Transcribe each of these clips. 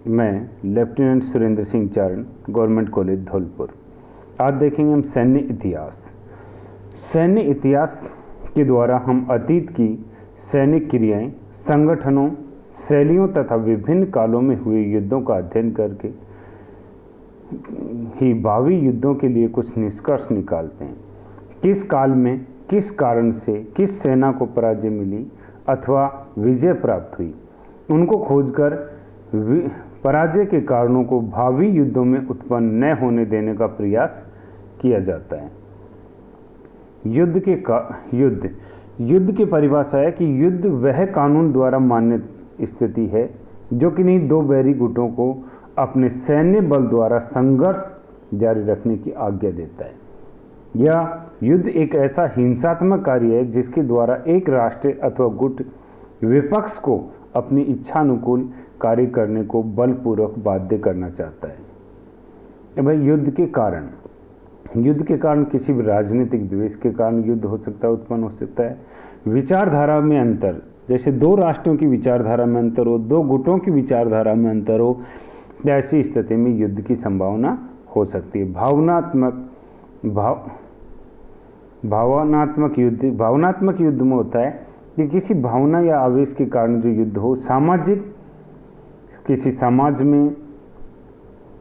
मैं लेफ्टिनेंट सुरेंद्र सिंह चारण, government college Dholpur. आज देखेंगे हम सैन्य इतिहास। सैन्य इतिहास के द्वारा हम अतीत की सैनिक क्रियाएं, संगठनों, शैलियों तथा विभिन्न कालों में हुए युद्धों का अध्ययन करके ही भावी युद्धों के लिए कुछ निष्कर्ष निकालते हैं। किस काल में किस कारण से किस सेना को पराजय मिली अथवा विजय प्राप्त हुई, उनको खोजकर पराजय के कारणों को भावी युद्धों में उत्पन्न न होने देने का प्रयास किया जाता है। युद्ध की परिभाषा है कि युद्ध वह कानून द्वारा मान्य स्थिति है जो किन्हीं दो बैरी गुटों को अपने सैन्य बल द्वारा संघर्ष जारी रखने की आज्ञा देता है। यह युद्ध एक ऐसा हिंसात्मक कार्य है जिसके द्वारा एक राष्ट्र अथवा गुट विपक्ष को अपनी इच्छानुकूल कार्य करने को बलपूर्वक बाध्य करना चाहता है। भाई, युद्ध के कारण किसी भी राजनीतिक द्वेष के कारण युद्ध हो सकता है, उत्पन्न हो सकता है। विचारधारा में अंतर, जैसे दो राष्ट्रों की विचारधारा में अंतर हो, दो गुटों की विचारधारा में अंतर हो, ऐसी स्थिति में युद्ध की संभावना हो सकती है। भावनात्मक युद्ध में होता है कि किसी भावना या आवेश के कारण जो युद्ध हो, किसी समाज में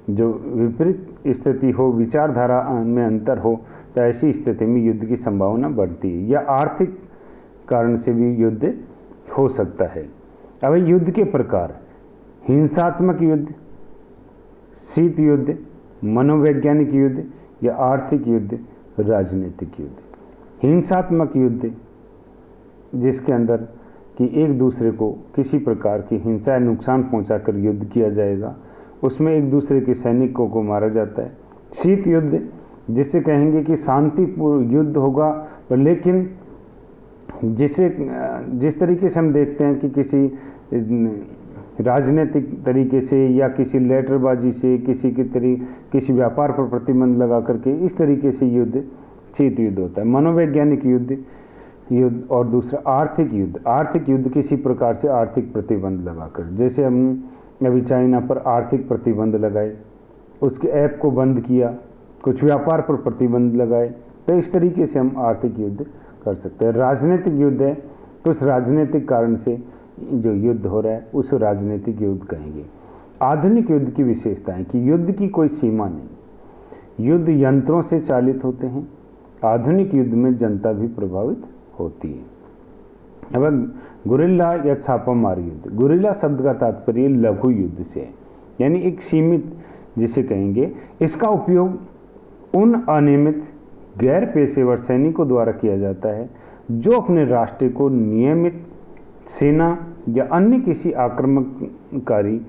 जो विपरीत स्थिति हो, विचारधारा में अंतर हो, तो ऐसी स्थिति में युद्ध की संभावना बढ़ती है। या आर्थिक कारण से भी युद्ध हो सकता है। अब युद्ध के प्रकार: हिंसात्मक युद्ध, शीत युद्ध, मनोवैज्ञानिक युद्ध या आर्थिक युद्ध, राजनीतिक युद्ध। हिंसात्मक युद्ध जिसके अंदर कि एक दूसरे को किसी प्रकार की हिंसा या नुकसान पहुंचाकर युद्ध किया जाएगा, उसमें एक दूसरे के सैनिकों को मारा जाता है। शीत युद्ध जिसे कहेंगे कि शांतिपूर्ण युद्ध होगा, लेकिन जिस तरीके से हम देखते हैं कि किसी राजनीतिक तरीके से या किसी लेटरबाजी से किसी व्यापार पर प्रतिबंध लगा करके, इस तरीके से युद्ध शीत युद्ध होता है। मनोवैज्ञानिक युद्ध और दूसरा आर्थिक युद्ध किसी प्रकार से आर्थिक प्रतिबंध लगाकर, जैसे हम अभी चाइना पर आर्थिक प्रतिबंध लगाए, उसके ऐप को बंद किया, कुछ व्यापार पर प्रतिबंध लगाए, तो इस तरीके से हम आर्थिक युद्ध कर सकते हैं। राजनीतिक युद्ध है, तो उस राजनीतिक कारण से जो युद्ध हो रहा है उस राजनीतिक युद्ध कहेंगे। आधुनिक युद्ध की विशेषताएं कि युद्ध की कोई सीमा नहीं, युद्ध यंत्रों से चालित होते हैं। आधुनिक युद्ध में जनता भी प्रभावित होती है। अब गुरिल्ला या छापामार युद्ध। गुरिल्ला शब्द का तात्पर्य लघु युद्ध से है, यानी एक सीमित जिसे कहेंगे। इसका उपयोग उन अनियमित गैर पेशेवर सैनिकों द्वारा किया जाता है जो अपने राष्ट्र को नियमित सेना या अन्य किसी आक्रमणकारी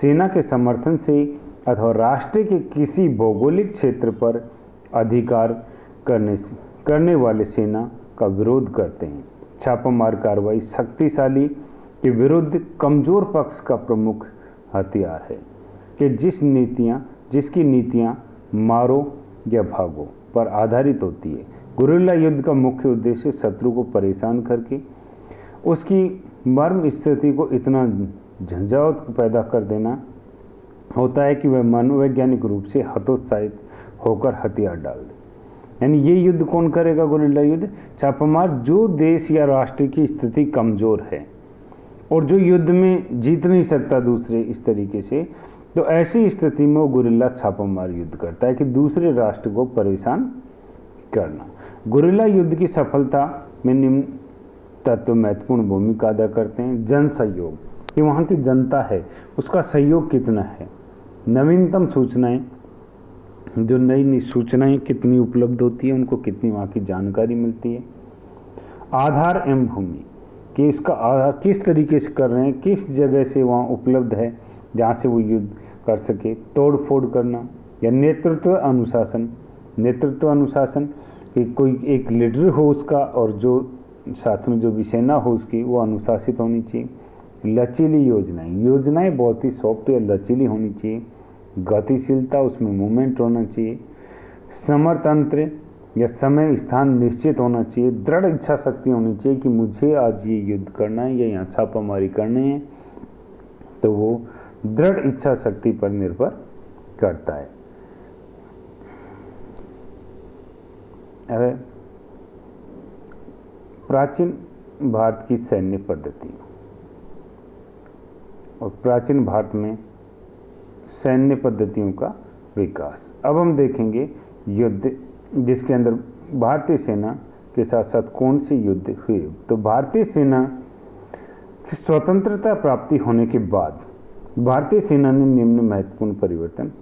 सेना के समर्थन से अथवा राष्ट्र के किसी भौगोलिक क्षेत्र पर अधिकार करने वाले सेना का विरोध करते हैं। छापामार कार्रवाई शक्तिशाली के विरुद्ध कमजोर पक्ष का प्रमुख हथियार है कि जिसकी नीतियां मारो या भागो पर आधारित होती है। गुरिल्ला युद्ध का मुख्य उद्देश्य शत्रु को परेशान करके उसकी मर्म स्थिति को इतना झंझावत पैदा कर देना होता है कि वह मनोवैज्ञानिक रूप से हतोत्साहित होकर हथियार डाल दे। यानी ये युद्ध कौन करेगा? गुरिल्ला युद्ध छापामार, जो देश या राष्ट्र की स्थिति कमजोर है और जो युद्ध में जीत नहीं सकता दूसरे इस तरीके से, तो ऐसी स्थिति में वो गुरिल्ला छापामार युद्ध करता है कि दूसरे राष्ट्र को परेशान करना। गुरिल्ला युद्ध की सफलता में निम्न तत्व महत्वपूर्ण भूमिका अदा करते हैं। जन सहयोग, कि वहाँ की जनता है उसका सहयोग कितना है। नवीनतम सूचनाएं, जो नई सूचनाएं कितनी उपलब्ध होती है, उनको कितनी वहाँ की जानकारी मिलती है। आधार एवं भूमि, कि इसका आधार किस तरीके से कर रहे हैं, किस जगह से वहाँ उपलब्ध है जहाँ से वो युद्ध कर सके। तोड़ फोड़ करना या नेतृत्व अनुशासन, कि कोई एक लीडर हो उसका और जो साथ में जो भी सेना हो उसकी, वो अनुशासित होनी चाहिए। लचीली योजनाएं बहुत ही सॉफ्ट या लचीली होनी चाहिए। गतिशीलता, उसमें मूवमेंट होना चाहिए। समरतंत्र या समय स्थान निश्चित होना चाहिए। दृढ़ इच्छा शक्ति होनी चाहिए कि मुझे आज ये युद्ध करना है या यहाँ छापामारी करनी है, तो वो दृढ़ इच्छा शक्ति पर निर्भर करता है। अब प्राचीन भारत की सैन्य पद्धति और प्राचीन भारत में सैन्य पद्धतियों का विकास। अब हम देखेंगे युद्ध, जिसके अंदर भारतीय सेना के साथ साथ कौन से युद्ध हुए। तो भारतीय सेना की स्वतंत्रता प्राप्ति होने के बाद भारतीय सेना ने निम्न महत्वपूर्ण परिवर्तन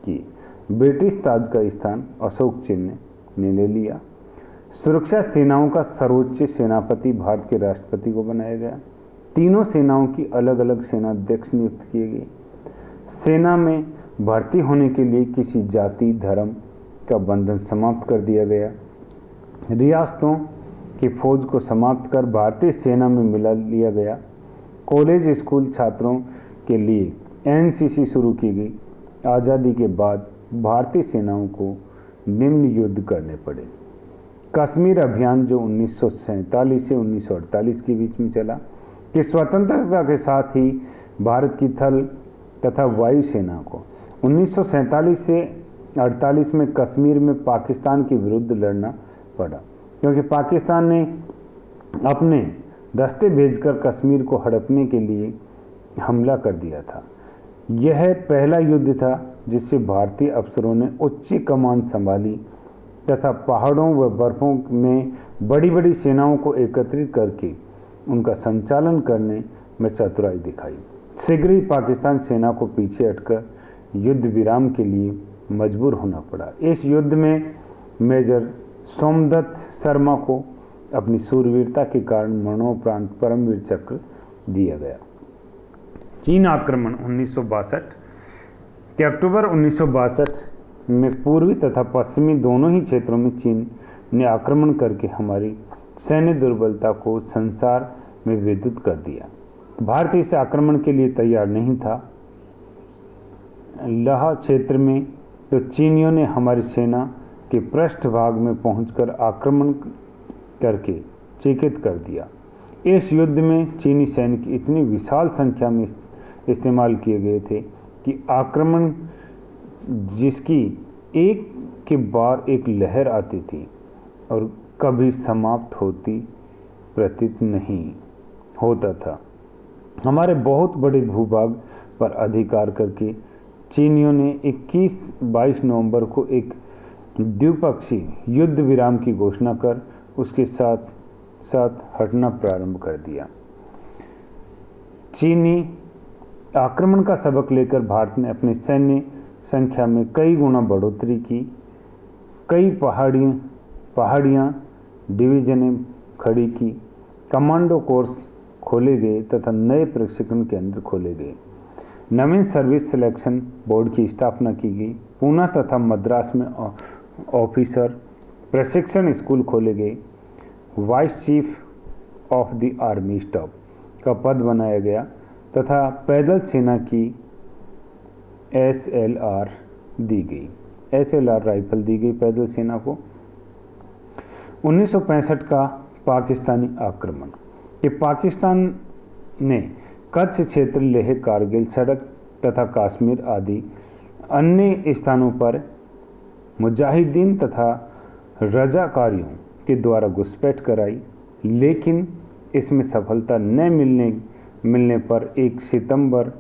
किए। ब्रिटिश ताज का स्थान अशोक चिन्ह ने ले लिया। सुरक्षा सेनाओं का सर्वोच्च सेनापति भारत के राष्ट्रपति को बनाया गया। तीनों सेनाओं की अलग अलग सेनाध्यक्ष नियुक्त किए गए। सेना में भर्ती होने के लिए किसी जाति धर्म का बंधन समाप्त कर दिया गया। रियासतों की फौज को समाप्त कर भारतीय सेना में मिला लिया गया। कॉलेज स्कूल छात्रों के लिए एनसीसी शुरू की गई। आज़ादी के बाद भारतीय सेनाओं को निम्न युद्ध करने पड़े। कश्मीर अभियान जो 1947 से 1948 के बीच में चला, कि स्वतंत्रता के साथ ही भारत की थल तथा वायु सेना को 1947 से 48 में कश्मीर में पाकिस्तान के विरुद्ध लड़ना पड़ा, क्योंकि पाकिस्तान ने अपने दस्ते भेजकर कश्मीर को हड़पने के लिए हमला कर दिया था। यह पहला युद्ध था जिससे भारतीय अफसरों ने उच्च कमान संभाली तथा पहाड़ों व बर्फों में बड़ी बड़ी सेनाओं को एकत्रित करके उनका संचालन करने में चतुराई दिखाई। शीघ्र ही पाकिस्तान सेना को पीछे हटकर युद्ध विराम के लिए मजबूर होना पड़ा। इस युद्ध में मेजर सोमदत्त शर्मा को अपनी सूरवीरता के कारण मरणोपरांत परमवीर चक्र दिया गया। चीन आक्रमण 1962 के अक्टूबर 1962 में पूर्वी तथा पश्चिमी दोनों ही क्षेत्रों में चीन ने आक्रमण करके हमारी सैन्य दुर्बलता को संसार में विदित कर दिया। भारत इस आक्रमण के लिए तैयार नहीं था। लाह क्षेत्र में तो चीनियों ने हमारी सेना के पृष्ठभाग में पहुंचकर आक्रमण करके चकित कर दिया। इस युद्ध में चीनी सैनिक इतनी विशाल संख्या में इस्तेमाल किए गए थे कि आक्रमण जिसकी एक के बाद एक लहर आती थी और कभी समाप्त होती प्रतीत नहीं होता था। हमारे बहुत बड़े भूभाग पर अधिकार करके चीनियों ने 21-22 नवंबर को एक द्विपक्षीय युद्ध विराम की घोषणा कर उसके साथ साथ हटना प्रारंभ कर दिया। चीनी आक्रमण का सबक लेकर भारत ने अपनी सैन्य संख्या में कई गुना बढ़ोतरी की। कई पहाड़ियाँ डिवीजनें खड़ी की, कमांडो कोर्स खोले गए तथा नए प्रशिक्षण केंद्र खोले गए। नवीन सर्विस सिलेक्शन बोर्ड की स्थापना की गई। पूना तथा मद्रास में ऑफिसर प्रशिक्षण स्कूल खोले गए। Vice chief of the army staff का पद बनाया गया तथा पैदल सेना की SLR दी गई। SLR राइफल दी गई पैदल सेना को। 1965 का पाकिस्तानी आक्रमण, कि पाकिस्तान ने कच्छ क्षेत्र, लेह, कारगिल सड़क तथा कश्मीर आदि अन्य स्थानों पर मुजाहिदीन तथा रजाकारियों के द्वारा घुसपैठ कराई, लेकिन इसमें सफलता न मिलने पर 1 सितंबर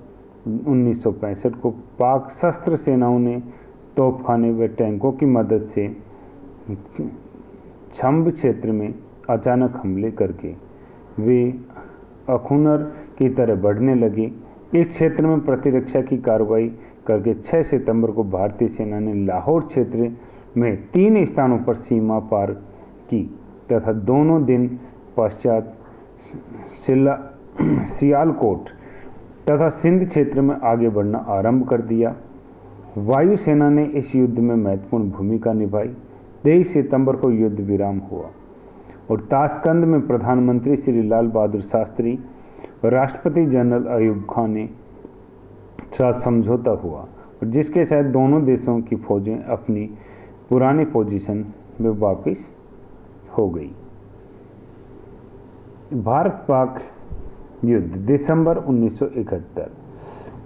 1965 को पाक सशस्त्र सेनाओं ने तोपखाने व टैंकों की मदद से छंब क्षेत्र में अचानक हमले करके वे अखुनर की तरह बढ़ने लगे। इस क्षेत्र में प्रतिरक्षा की कार्रवाई करके 6 सितंबर को भारतीय सेना ने लाहौर क्षेत्र में 3 स्थानों पर सीमा पार की तथा दोनों दिन पश्चात सियालकोट तथा सिंध क्षेत्र में आगे बढ़ना आरंभ कर दिया। वायुसेना ने इस युद्ध में महत्वपूर्ण भूमिका निभाई। 23 सितंबर को युद्ध विराम हुआ और ताशकंद में प्रधानमंत्री श्री लाल बहादुर शास्त्री और राष्ट्रपति जनरल अयूब खान ने साथ समझौता हुआ, और जिसके साथ दोनों देशों की फौजें अपनी पुरानी पोजीशन में वापस हो गई। भारत पाक युद्ध दिसंबर 1971।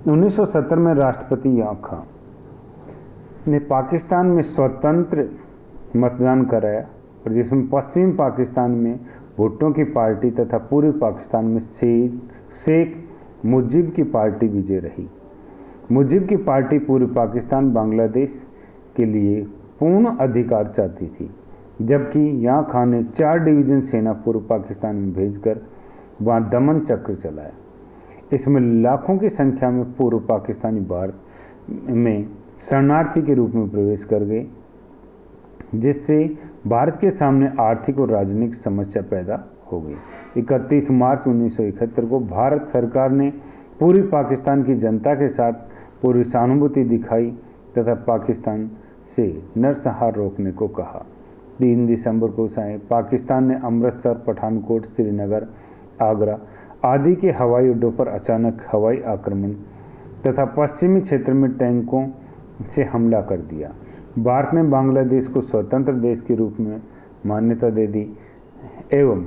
1970 में राष्ट्रपति याँ खां ने पाकिस्तान में स्वतंत्र मतदान कराया और जिसमें पश्चिमी पाकिस्तान में भुट्टो की पार्टी तथा पूर्वी पाकिस्तान में शेख मुजीब की पार्टी विजय रही। मुजीब की पार्टी पूर्वी पाकिस्तान बांग्लादेश के लिए पूर्ण अधिकार चाहती थी, जबकि याँ खां ने 4 डिवीजन सेना पूर्व पाकिस्तान में भेजकर वहाँ दमन चक्र चलाया। इसमें लाखों की संख्या में पूर्व पाकिस्तानी भारत में शरणार्थी के रूप में प्रवेश कर गए, जिससे भारत के सामने आर्थिक और राजनीतिक समस्या पैदा हो गई। 31 मार्च 1971 को भारत सरकार ने पूर्वी पाकिस्तान की जनता के साथ पूरी सहानुभूति दिखाई तथा पाकिस्तान से नरसंहार रोकने को कहा। 3 दिसंबर को पाकिस्तान ने अमृतसर, पठानकोट, श्रीनगर, आगरा आदि के हवाई अड्डों पर अचानक हवाई आक्रमण तथा पश्चिमी क्षेत्र में टैंकों से हमला कर दिया। भारत ने बांग्लादेश को स्वतंत्र देश के रूप में मान्यता दे दी एवं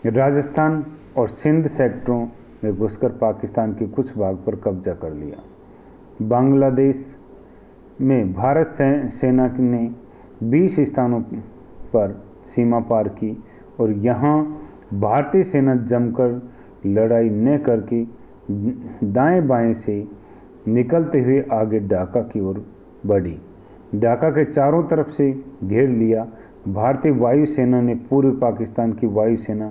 राजस्थान और सिंध सेक्टरों में घुसकर पाकिस्तान के कुछ भाग पर कब्जा कर लिया। बांग्लादेश में भारत सेना ने 20 स्थानों पर सीमा पार की और यहाँ भारतीय सेना जमकर लड़ाई न करके दाएं बाएं से निकलते हुए आगे ढाका की ओर बढ़ी। ढाका के चारों तरफ से घेर लिया। भारतीय वायुसेना ने पूर्वी पाकिस्तान की वायुसेना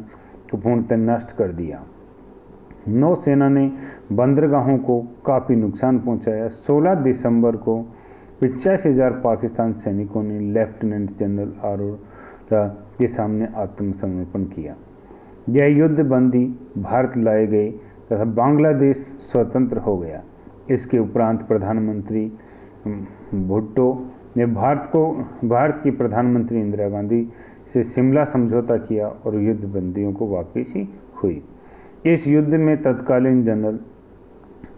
को पूर्णतः नष्ट कर दिया। नौसेना ने बंदरगाहों को काफ़ी नुकसान पहुंचाया। 16 दिसंबर को 85,000 पाकिस्तान सैनिकों ने लेफ्टिनेंट जनरल अरोरा के सामने आत्मसमर्पण किया। यह युद्ध बंदी भारत लाए गए तथा बांग्लादेश स्वतंत्र हो गया। इसके उपरांत प्रधानमंत्री भुट्टो ने भारत की प्रधानमंत्री इंदिरा गांधी से शिमला समझौता किया और युद्ध बंदियों को वापसी हुई। इस युद्ध में तत्कालीन जनरल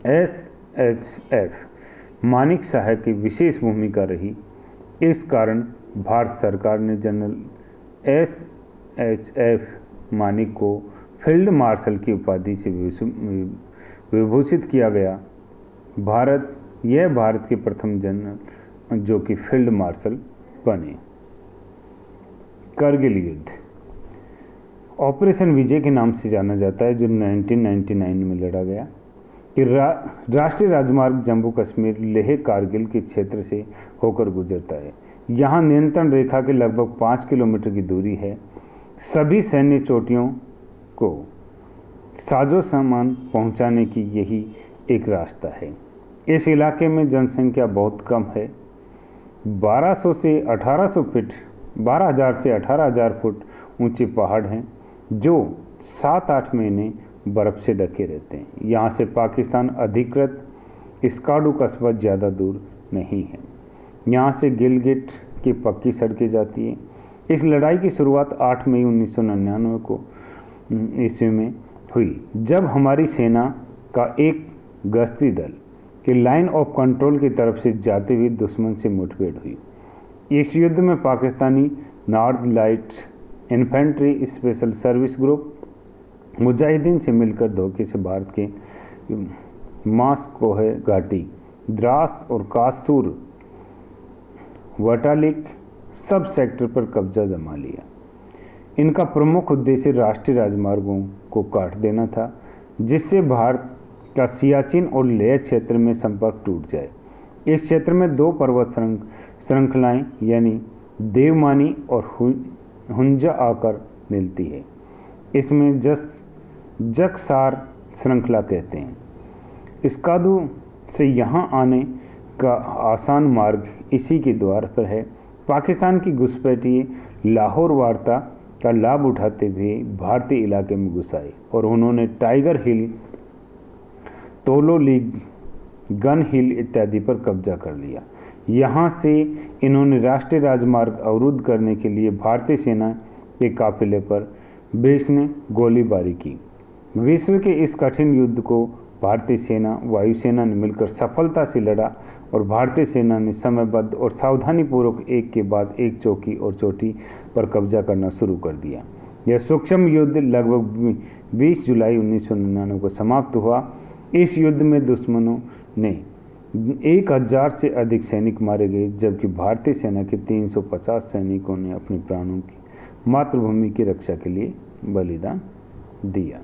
SHF मानिक शाह की विशेष भूमिका रही। इस कारण भारत सरकार ने जनरल SHF मानिक को फील्ड मार्शल की उपाधि से विभूषित किया गया। यह भारत के प्रथम जनरल जो कि फील्ड मार्शल बने। करगिल युद्ध ऑपरेशन विजय के नाम से जाना जाता है, जो 1999 में लड़ा गया कि राष्ट्रीय राजमार्ग जम्मू कश्मीर लेह कारगिल के क्षेत्र से होकर गुजरता है। यहाँ नियंत्रण रेखा के लगभग 5 किलोमीटर की दूरी है। सभी सैन्य चोटियों को साजो सामान पहुंचाने की यही एक रास्ता है। इस इलाके में जनसंख्या बहुत कम है। 1200 से 1800 फीट 12,000 से 18,000 फुट ऊंचे पहाड़ हैं जो 7-8 महीने बर्फ से ढके रहते हैं। यहाँ से पाकिस्तान अधिकृत स्कार्डू कस्बा ज़्यादा दूर नहीं है। यहाँ से गिलगिट की पक्की सड़कें जाती हैं। इस लड़ाई की शुरुआत 8 मई 1999 को ईस्वी में हुई, जब हमारी सेना का एक गश्ती दल के लाइन ऑफ कंट्रोल की तरफ से जाते हुए दुश्मन से मुठभेड़ हुई। इस युद्ध में Pakistani north light infantry special service group Mujahideen से मिलकर धोखे से भारत के मास्कोह घाटी, द्रास और कासूर वटालिक सब सेक्टर पर कब्जा जमा लिया। इनका प्रमुख उद्देश्य राष्ट्रीय राजमार्गों को काट देना था, जिससे भारत का सियाचिन और लेह क्षेत्र में संपर्क टूट जाए। इस क्षेत्र में 2 पर्वत श्रृंखलाएं यानी देवमानी और हुंजा आकर मिलती है। इसमें जकसार श्रृंखला कहते हैं। स्कार्डू से यहाँ आने का आसान मार्ग इसी के द्वार पर है। पाकिस्तान की घुसपैठिए लाहौर वार्ता का लाभ उठाते हुए भारतीय इलाके में घुस आए और उन्होंने टाइगर हिल, तोलो लीग, गन हिल इत्यादि पर कब्जा कर लिया। यहाँ से इन्होंने राष्ट्रीय राजमार्ग अवरुद्ध करने के लिए भारतीय सेना के काफिले पर भीषण गोलीबारी की। विश्व के इस कठिन युद्ध को भारतीय सेना वायुसेना ने मिलकर सफलता से लड़ा और भारतीय सेना ने समयबद्ध और सावधानीपूर्वक एक के बाद एक चौकी और चोटी पर कब्जा करना शुरू कर दिया। यह सूक्ष्म युद्ध लगभग 20 जुलाई 1999 को समाप्त हुआ इस युद्ध में दुश्मनों ने 1000 से अधिक सैनिक मारे गए, जबकि भारतीय सेना के 350 सैनिकों ने अपने प्राणों की मातृभूमि की रक्षा के लिए बलिदान दिया।